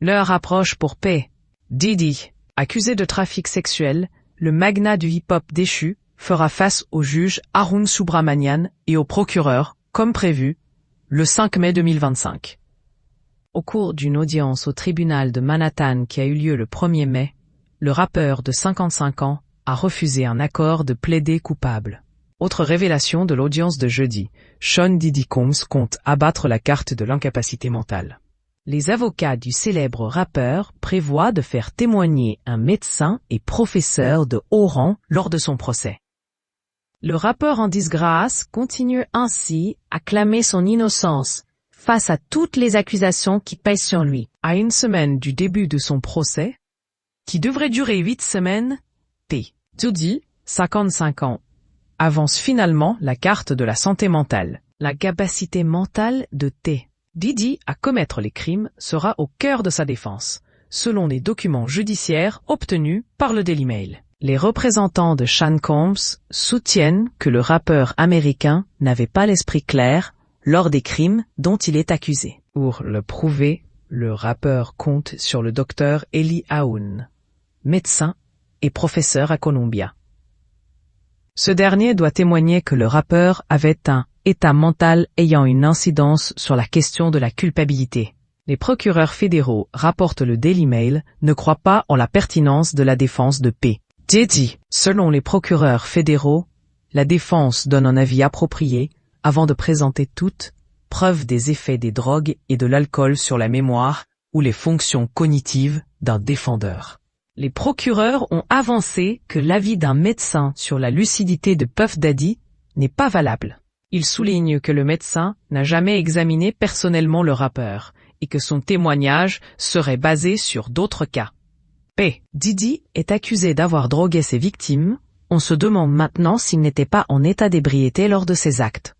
L'heure approche pour P. Diddy. Accusé de trafic sexuel, le magnat du hip-hop déchu fera face au juge Arun Subramanian et au procureur, comme prévu, le 5 mai 2025. Au cours d'une audience au tribunal de Manhattan qui a eu lieu le 1er mai, le rappeur de 55 ans a refusé un accord de plaider coupable. Autre révélation de l'audience de jeudi, Sean Diddy Combs compte abattre la carte de l'incapacité mentale. Les avocats du célèbre rappeur prévoient de faire témoigner un médecin et professeur de haut rang lors de son procès. Le rappeur en disgrâce continue ainsi à clamer son innocence face à toutes les accusations qui pèsent sur lui. À une semaine du début de son procès, qui devrait durer 8 semaines, P. Diddy, 55 ans, avance finalement la carte de la santé mentale. La capacité mentale de T. Diddy à commettre les crimes sera au cœur de sa défense, selon les documents judiciaires obtenus par le Daily Mail. Les représentants de Sean Combs soutiennent que le rappeur américain n'avait pas l'esprit clair lors des crimes dont il est accusé. Pour le prouver, le rappeur compte sur le docteur Eli Aoun, médecin et professeur à Columbia. Ce dernier doit témoigner que le rappeur avait un état mental ayant une incidence sur la question de la culpabilité. Les procureurs fédéraux, rapporte le Daily Mail, ne croient pas en la pertinence de la défense de P. Diddy. Selon les procureurs fédéraux, la défense donne un avis approprié avant de présenter toute preuve des effets des drogues et de l'alcool sur la mémoire ou les fonctions cognitives d'un défendeur. Les procureurs ont avancé que l'avis d'un médecin sur la lucidité de Puff Daddy n'est pas valable. Ils soulignent que le médecin n'a jamais examiné personnellement le rappeur et que son témoignage serait basé sur d'autres cas. P. Diddy est accusé d'avoir drogué ses victimes. On se demande maintenant s'il n'était pas en état d'ébriété lors de ses actes.